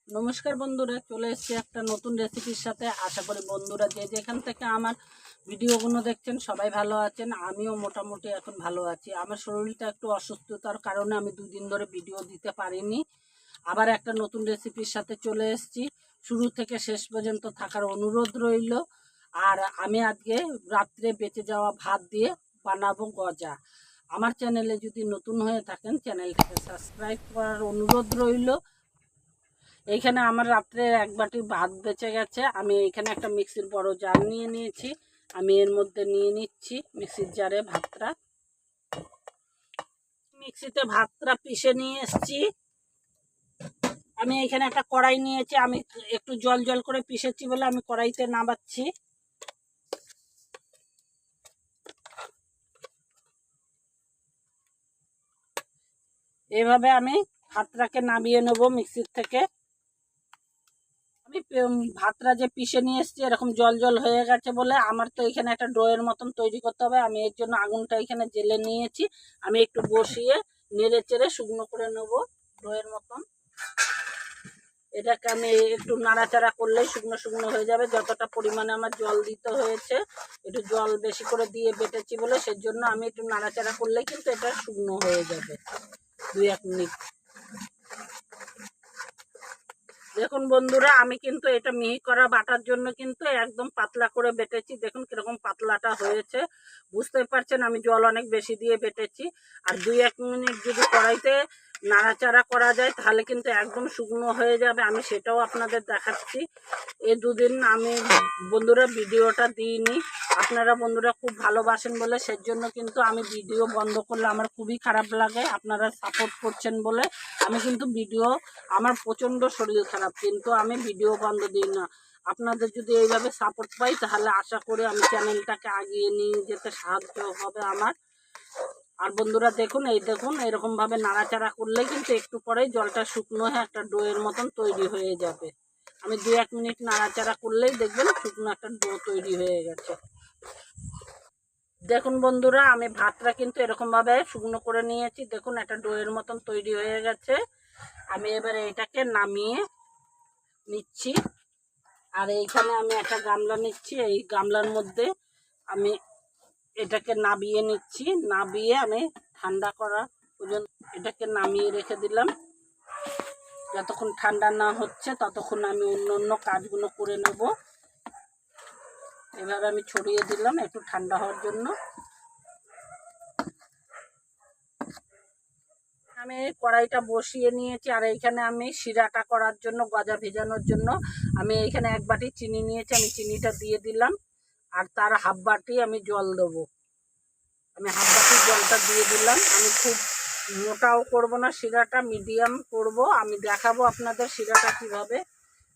নমস্কার বন্ধুরা, চলে এসেছি একটা নতুন রেসিপির সাথে। আশা করি বন্ধুরা যে যেখান থেকে আমার ভিডিওগুলো দেখছেন সবাই ভালো আছেন। আমিও মোটামুটি এখন ভালো আছি। আমার শরীরটা একটু অসুস্থতার কারণে আমি দুদিন ধরে ভিডিও দিতে পারিনি। আবার একটা নতুন রেসিপির সাথে চলে এসেছি। শুরু থেকে শেষ পর্যন্ত থাকার অনুরোধ রইল। আর আমি আজকে রাত্রে বেঁচে যাওয়া ভাত দিয়ে বানাবো গজা। আমার চ্যানেলে যদি নতুন হয়ে থাকেন চ্যানেলটাকে সাবস্ক্রাইব করার অনুরোধ রইল। এইখানে আমার রাত্রে এক বাটি ভাত বেঁচে গেছে। আমি এইখানে একটা মিক্সির বড় জার নিয়ে নিয়েছি। আমি এর মধ্যে নিয়ে নিচ্ছি মিক্সির জারে ভাতটা। মিক্সিতে ভাতটা পিষে নিয়ে এসেছি। আমি এখানে একটা কড়াই নিয়েছি। আমি একটু জল জল করে পিষেছি বলে আমি কড়াইতে নামাচ্ছি। এইভাবে আমি ভাতটাকে নামিয়ে নেব মিক্সির থেকে। আমি ভাতটা যে পিষে নিয়ে এসেছি এরকম জল জল হয়ে গেছে বলে আমার তো এখানে একটা ডোয়ের মতন তৈরি করতে হবে। আমি এর জন্য আগুনটা এখানে জেলে নিয়েছি। আমি একটু বসিয়ে নেড়ে চেড়ে শুকনো করে নেব ডোয়ের মতন। এটাকে আমি একটু নাড়াচাড়া করলেই শুকনো শুকনো হয়ে যাবে। যতটা পরিমাণে আমার জল দিতে হয়েছে, একটু জল বেশি করে দিয়ে বেটেছি বলে সেজন্য আমি একটু নাড়াচাড়া করলেই কিন্তু এটা শুকনো হয়ে যাবে 2-1 মিনিট। দেখুন বন্ধুরা, আমি কিন্তু এটা মিহি করা বাটার জন্য কিন্তু একদম পাতলা করে বেটেছি। দেখুন কিরকম পাতলাটা হয়েছে, বুঝতে পারছেন। আমি জল অনেক বেশি দিয়ে বেটেছি। আর 2-1 মিনিট যদি কড়াইতে নাড়াচাড়া করা যায় তাহলে কিন্তু একদম শুকনো হয়ে যাবে। আমি সেটাও আপনাদের দেখাচ্ছি। এই দুদিন আমি বন্ধুরা ভিডিওটা দিইনি। আপনারা বন্ধুরা খুব ভালোবাসেন বলে সেজন্য কিন্তু আমি ভিডিও বন্ধ করলে আমার খুবই খারাপ লাগে। আপনারা সাপোর্ট করছেন বলে আমি কিন্তু ভিডিও, আমার প্রচণ্ড শরীর খারাপ কিন্তু আমি ভিডিও বন্ধ দিই না। আপনাদের যদি এইভাবে সাপোর্ট পাই তাহলে আশা করি আমি চ্যানেলটাকে এগিয়ে নিয়ে যেতে সাহায্য হবে আমার। আর বন্ধুরা দেখুন, এই দেখুন এরকমভাবে নাড়াচাড়া করলেই কিন্তু একটু পরেই জলটা শুকনো হয়ে একটা ডোয়ের মতন তৈরি হয়ে যাবে। আমি 2-1 মিনিট নাড়াচাড়া করলেই দেখবেন শুকনো একটা ডো তৈরি হয়ে গেছে। দেখুন বন্ধুরা, আমি ভাতটা কিন্তু এরকমভাবে শুকনো করে নিয়েছি। দেখুন একটা ডোয়ের মতন তৈরি হয়ে গেছে। আমি এবারে এটাকে নামিয়ে নিচ্ছি। আর এইখানে আমি একটা গামলা নিচ্ছি। এই গামলার মধ্যে আমি এটাকে নাবিয়ে নিচ্ছি। নাবিয়ে আমি ঠান্ডা করা পর্যন্ত এটাকে নামিয়ে রেখে দিলাম। যতক্ষণ ঠান্ডা না হচ্ছে ততক্ষণ আমি অন্য অন্য কাজগুলো করে নেব। এভাবে আমি ছড়িয়ে দিলাম একটু ঠান্ডা হওয়ার জন্য। আমি কড়াইটা বসিয়ে নিয়েছি। আর এইখানে আমি শিরাটা করার জন্য, গজা ভেজানোর জন্য আমি এইখানে 1 বাটি চিনি নিয়েছি। আমি চিনিটা দিয়ে দিলাম। আর তার হাফ বাটি আমি জল দেবো। আমি হাফ বাটি জলটা দিয়ে দিলাম। আমি খুব মোটাও করব না, শিরাটা মিডিয়াম করব। আমি দেখাবো আপনাদের শিরাটা কিভাবে,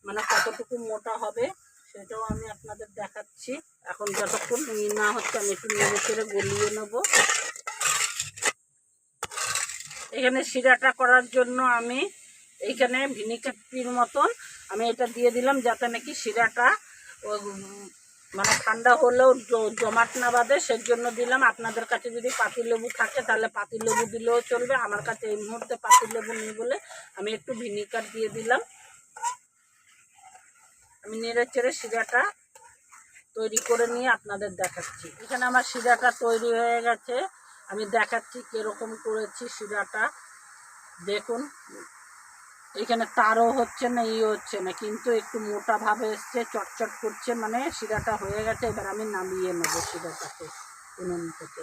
মানে কতটুকু মোটা হবে সেটাও আমি আপনাদের দেখাচ্ছি। এখন যতক্ষণ না হচ্ছে আমি একটু নেড়ে চেড়ে গলিয়ে নেব। এখানে শিরাটা করার জন্য আমি এইখানে ভিনিগারের মতন আমি এটা দিয়ে দিলাম, যাতে নাকি শিরাটা মানে ঠান্ডা হলেও জমাট না বাঁধে, সেজন্য দিলাম। আপনাদের কাছে যদি পাতিলেবু থাকে তাহলে পাতিলেবু দিলেও চলবে। আমার কাছে এই মুহূর্তে পাতিলেবু নেই বলে আমি একটু ভিনিগার দিয়ে দিলাম। আমি নেড়ে চেড়ে শিরাটা তৈরি করে নিয়ে আপনাদের দেখাচ্ছি। এখানে আমার শিরাটা তৈরি হয়ে গেছে। আমি দেখাচ্ছি কীরকম করেছি শিরাটা। দেখুন এখানে তারও হচ্ছে না, হচ্ছে না, কিন্তু একটু মোটা ভাবে এসছে, চটচট করছে, মানে শিরাটা হয়ে গেছে। এবার আমি নামিয়ে নেবো শিরাটাকে উনুন থেকে।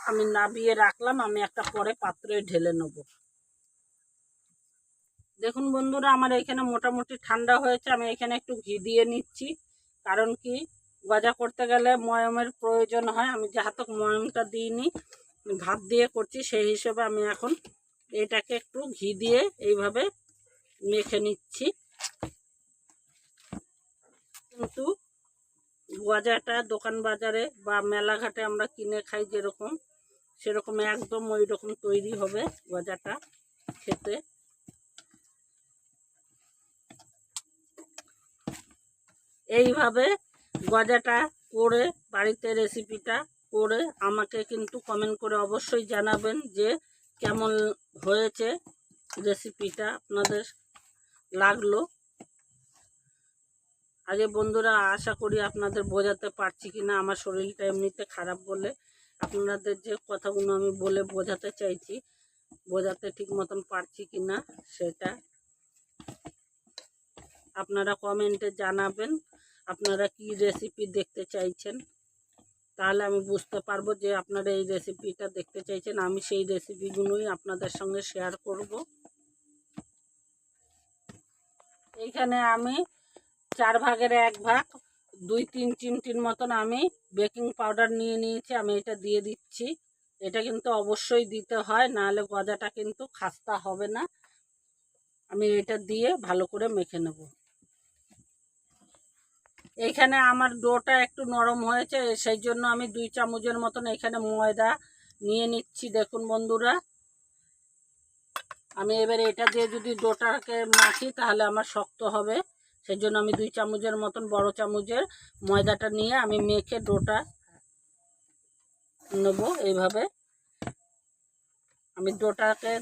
আমি নামিয়ে রাখলাম। আমি একটা পরে পাত্রে ঢেলে নেব। দেখুন বন্ধুরা, আমার এখানে মোটামুটি ঠান্ডা হয়েছে। আমি এখানে একটু ঘি দিয়ে নিচ্ছি। কারণ কি, গজা করতে গেলে ময়মের প্রয়োজন হয়। আমি যাহাতক ময়মটা দিইনি, ভাত দিয়ে করছি, সেই হিসেবে আমি এখন এটাকে একটু ঘি দিয়ে এইভাবে মেখে নিচ্ছি। কিন্তু গজাটা দোকান বাজারে বা মেলাঘাটে আমরা কিনে খাই যেরকম, সেরকম একদম ওই রকম তৈরি হবে গজাটা খেতে। এইভাবে গজাটা করে বাড়িতে রেসিপিটা করে আমাকে কিন্তু কমেন্ট করে অবশ্যই জানাবেন যে কেমন হয়েছে রেসিপিটা আপনাদের লাগলো। আগে বন্ধুরা আশা করি আপনাদের বোঝাতে পারছি কিনা, আমার শরীরটা এমনিতে খারাপ বলে আপনাদের যে কথাগুলো আমি বলে বোঝাতে চাইছি, বোঝাতে ঠিক মতন পারছি কিনা সেটা আপনারা কমেন্টে জানাবেন। আপনারা কি রেসিপি দেখতে চাইছেন, তাহলে আমি বুঝতে পারবো যে আপনারা এই রেসিপিটা দেখতে চাইছেন। আমি সেই রেসিপিগুলোই আপনাদের সঙ্গে শেয়ার করব। এইখানে আমি 4 ভাগের 1 ভাগ 2-3 চিমটির মতন আমি বেকিং পাউডার নিয়ে নিয়েছি। আমি এটা দিয়ে দিচ্ছি। এটা কিন্তু অবশ্যই দিতে হয়, নাহলে গজাটা কিন্তু খাস্তা হবে না। আমি এটা দিয়ে ভালো করে মেখে নেব। এইখানে আমার ডোটা একটু নরম হয়েছে, সেই জন্য আমি 2 চামচের মতন এখানে ময়দা নিয়ে নিচ্ছি। দেখুন বন্ধুরা, আমি এবারে এটা দিয়ে যদি ডোটাকে মাখি তাহলে আমার শক্ত হবে, সেই জন্য আমি 2 চামচের মতন বড় চামচের ময়দাটা নিয়ে আমি মেখে ডোটা নেব। এইভাবে আমি ডোটাকে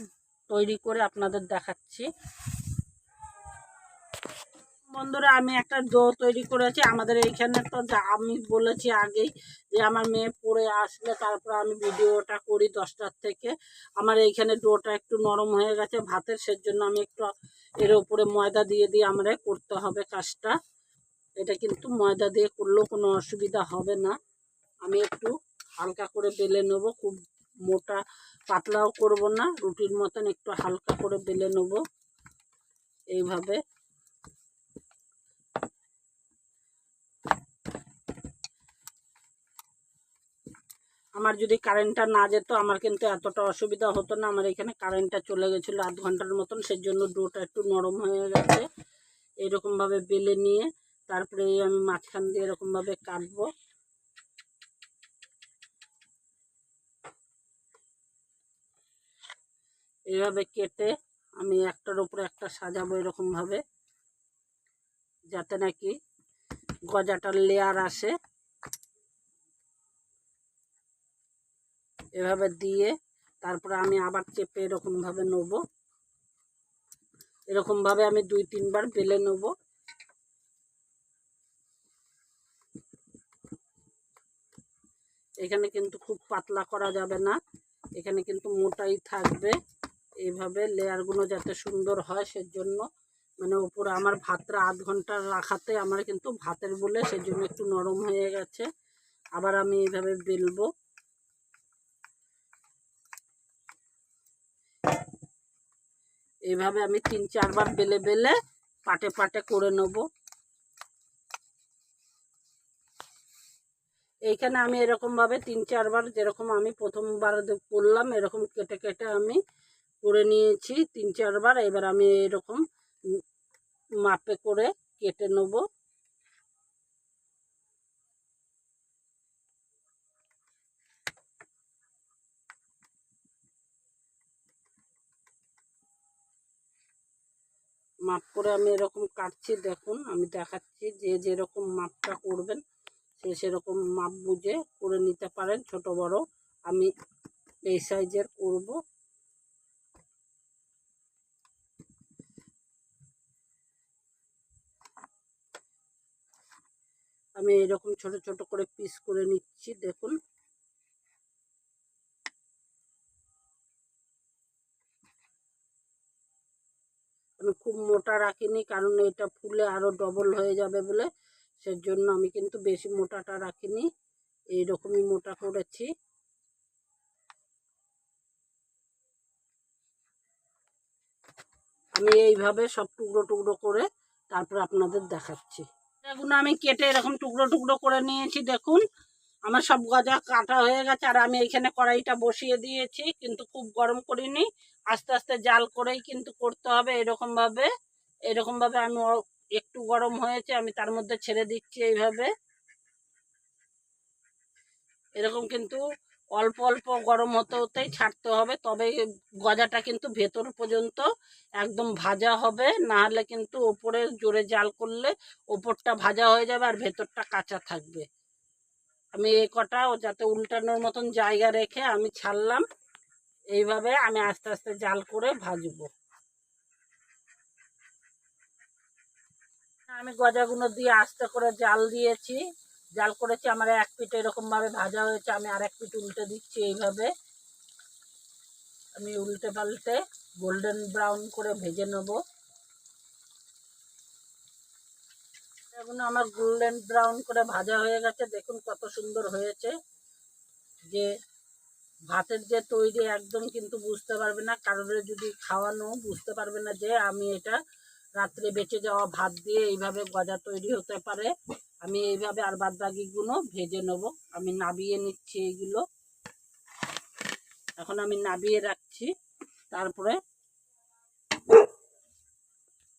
তৈরি করে আপনাদের দেখাচ্ছি। বন্ধুরা, আমি একটা ডো তৈরি করেছি। আমাদের এইখানে তো আমি বলেছি আগেই যে আমার মেয়ে পড়ে আসলে তারপর আমি ভিডিওটা করি 10টার থেকে। আমার এইখানে ডোটা একটু নরম হয়ে গেছে ভাতের, সেজন্য আমি একটু এর উপরে ময়দা দিয়ে আমরা করতে হবে কাজটা। এটা কিন্তু ময়দা দিয়ে করলেও কোনো অসুবিধা হবে না। আমি একটু হালকা করে বেলে নেব, খুব মোটা পাতলাও করব না, রুটির মতন একটু হালকা করে বেলে নেব এইভাবে। আমার যদি কারেন্টটা না যেত আমার কিন্তু এতটা অসুবিধা হতো না। আমার এখানে কারেন্টটা চলে গেছিলো আধ ঘন্টার মতন, সেই জন্য ডোটা একটু নরম হয়ে গেছে। এইরকমভাবে বেলে নিয়ে তারপরে আমি মাঝখান দিয়ে এরকমভাবে কাটবো। এইভাবে কেটে আমি একটার উপরে একটা সাজাবো এরকমভাবে, যাতে নাকি গজাটার লেয়ার আসে। এভাবে দিয়ে তারপরে আমি আবার চেপে এরকমভাবে নেবো। এরকমভাবে আমি 2-3 বার বেলে নেব। এখানে কিন্তু খুব পাতলা করা যাবে না, এখানে কিন্তু মোটাই থাকবে। এইভাবে লেয়ারগুলো যাতে সুন্দর হয় সেজন্য, মানে উপরে আমার ভাতটা আধ ঘন্টা রাখাতে আমার কিন্তু ভাতের বলে সেজন্য একটু নরম হয়ে গেছে। আবার আমি এইভাবে বেলবো। এইভাবে আমি 3-4 বার বেলে বেলে পাটে পাটে করে নেব। এইখানে আমি এরকমভাবে 3-4 বার, যেরকম আমি প্রথমবার করলাম এরকম কেটে কেটে আমি করে নিয়েছি 3-4 বার। এবার আমি এরকম মাপে করে কেটে নেব। মাপ করে আমি এরকম কাটছি। দেখুন আমি দেখাচ্ছি, যে যেরকম মাপটা করবেন সে সেরকম মাপ বুঝে করে নিতে পারেন, ছোট বড়। আমি এই সাইজের করব। আমি এরকম ছোট ছোট করে পিস করে নিচ্ছি। দেখুন আমি খুব মোটা রাখিনি, কারণ এটা ফুলে আরো ডবল হয়ে যাবে বলে, সেজন্য আমি কিন্তু বেশি মোটাটা রাখিনি, এইরকমই মোটা করেছি। আমি এইভাবে সব টুকরো টুকরো করে তারপর আপনাদের দেখাচ্ছি। এগুলো আমি কেটে এরকম টুকরো টুকরো করে নিয়েছি। দেখুন আমার সব গজা কাটা হয়ে গেছে। আর আমি এইখানে কড়াইটা বসিয়ে দিয়েছি, কিন্তু খুব গরম করিনি, আস্তে আস্তে জাল করেই কিন্তু করতে হবে। এরকমভাবে আমি একটু গরম হয়েছে, আমি তার মধ্যে ছেড়ে দিচ্ছি। এইভাবে এরকম কিন্তু অল্প অল্প গরম হতে হতেই ছাড়তে হবে, তবে গজাটা কিন্তু ভেতর পর্যন্ত একদম ভাজা হবে, না হলে কিন্তু ওপরে জোরে জাল করলে ওপরটা ভাজা হয়ে যাবে আর ভেতরটা কাঁচা থাকবে। আমি এই কটা যাতে উল্টানোর মতন জায়গা রেখে আমি ছাড়লাম। এইভাবে আমি আস্তে আস্তে জাল করে ভাজবো। আমি গজাগুলো দিয়ে আস্তে করে জাল দিয়েছি, জাল করেছি। আমার এক পিঠ এরকমভাবে ভাজা হয়েছে, আমি আর এক পিঠ উল্টে দিচ্ছি। এইভাবে আমি উল্টে পাল্টে গোল্ডেন ব্রাউন করে ভেজে নেব। এগুলো আমার গোল্ডেন ব্রাউন করে ভাজা হয়ে গেছে, দেখুন কত সুন্দর হয়েছে। যে ভাতের যে তৈরি একদম কিন্তু বুঝতে পারবে না, কারোর যদি খাওয়ানো বুঝতে পারবে না যে আমি এটা রাত্রে বেঁচে যাওয়া ভাত দিয়ে এইভাবে গজা তৈরি হতে পারে। আমি এইভাবে আর বাদ বাকিগুলো ভেজে নেব। আমি নাবিয়ে নিচ্ছি এইগুলো, এখন আমি নাবিয়ে রাখছি। তারপরে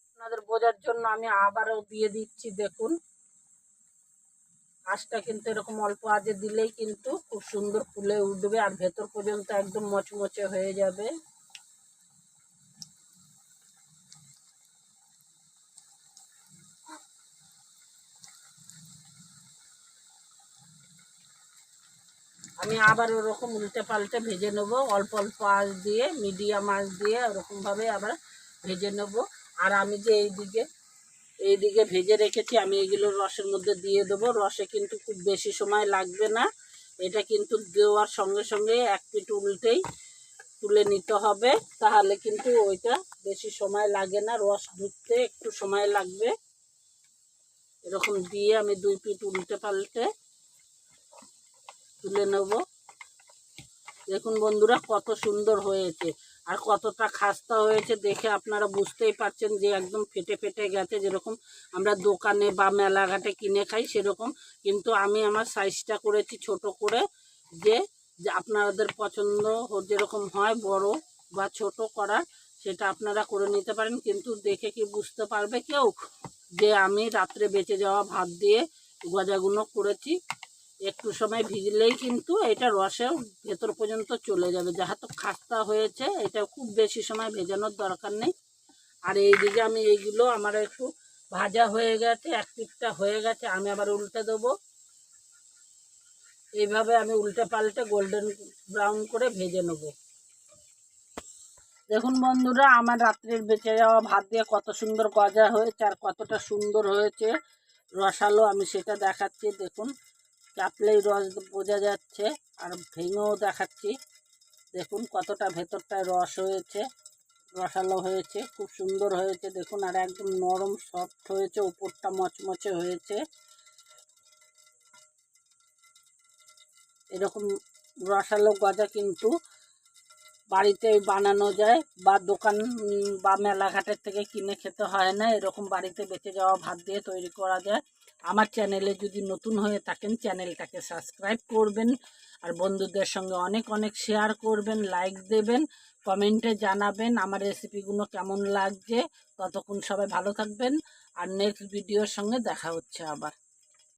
আপনাদের বোঝার জন্য আমি আবারও দিয়ে দিচ্ছি। দেখুন আঁচটা কিন্তু এরকম অল্প আঁচে দিলেই কিন্তু খুব সুন্দর ফুলে উঠবে আর ভেতর পর্যন্ত একদম মচমচে হয়ে যাবে। আমি আবার ওরকম উল্টে পাল্টে ভেজে নেব, অল্প অল্প আঁচ দিয়ে, মিডিয়াম আঁচ দিয়ে ওরকমভাবে আবার ভেজে নেব। আর আমি যে এইদিকে ভেজে রেখেছি, আমি এগুলো রসের মধ্যে দিয়ে দেবো। রসে কিন্তু খুব বেশি সময় লাগবে না, এটা কিন্তু দেওয়ার সঙ্গে সঙ্গে এক পিঠ উল্টেই তুলে নিতে হবে, তাহলে কিন্তু ওইটা বেশি সময় লাগে না, রস ঢুকতে একটু সময় লাগবে। এরকম দিয়ে আমি দুই পিঠ উল্টে পাল্টে তুলে নেব। দেখুন বন্ধুরা কত সুন্দর হয়েছে আর কতটা খাস্তা হয়েছে, দেখে আপনারা বুঝতেই পারছেন যে একদম ফেটে ফেটে গেছে, যেরকম আমরা দোকানে বা মেলাঘাটে কিনে খাই সেরকম। কিন্তু আমি আমার সাইজটা করেছি ছোট করে, যে আপনাদের পছন্দ যেরকম হয় বড় বা ছোট করা, সেটা আপনারা করে নিতে পারেন। কিন্তু দেখে কি বুঝতে পারবে কেউ যে আমি রাত্রে বেঁচে যাওয়া ভাত দিয়ে গজাগুলো করেছি। একটু সময় ভিজলেই কিন্তু এটা রসেও ভেতর পর্যন্ত চলে যাবে, যেহেতু খাস্তা হয়েছে এটা খুব বেশি সময় ভেজানোর দরকার নেই। আর এইদিকে আমি এইগুলো আমার একটু ভাজা হয়ে গেছে, এক পিঠটা হয়ে গেছে, আমি আবার উল্টে দেবো। এইভাবে আমি উল্টে পাল্টে গোল্ডেন ব্রাউন করে ভেজে নেব। দেখুন বন্ধুরা আমার রাত্রের বেঁচে যাওয়া ভাত দিয়ে কত সুন্দর গজা হয়েছে আর কতটা সুন্দর হয়েছে রসালো, আমি সেটা দেখাচ্ছি। দেখুন চাপলেই রস বোঝা যাচ্ছে, আর ভেঙেও দেখাচ্ছি। দেখুন কতটা ভেতরটায় রস হয়েছে, রসালো হয়েছে, খুব সুন্দর হয়েছে। দেখুন আর একদম নরম সফট হয়েছে, উপরটা মচমচে হয়েছে। এরকম রসালো গজা কিন্তু বাড়িতে বানানো যায় বা দোকান বা মেলাঘাটের থেকে কিনে খেতে হয় না, এরকম বাড়িতে বেঁচে যাওয়া ভাত দিয়ে তৈরি করা যায়। আমার চ্যানেলে যদি নতুন হয়ে থাকেন চ্যানেলটাকে সাবস্ক্রাইব করবেন আর বন্ধুদের সঙ্গে অনেক অনেক শেয়ার করবেন, লাইক দেবেন, কমেন্টে জানাবেন আমার রেসিপিগুলো কেমন লাগছে। ততক্ষণ সবাই ভালো থাকবেন আর নেক্সট ভিডিওর সঙ্গে দেখা হচ্ছে আবার।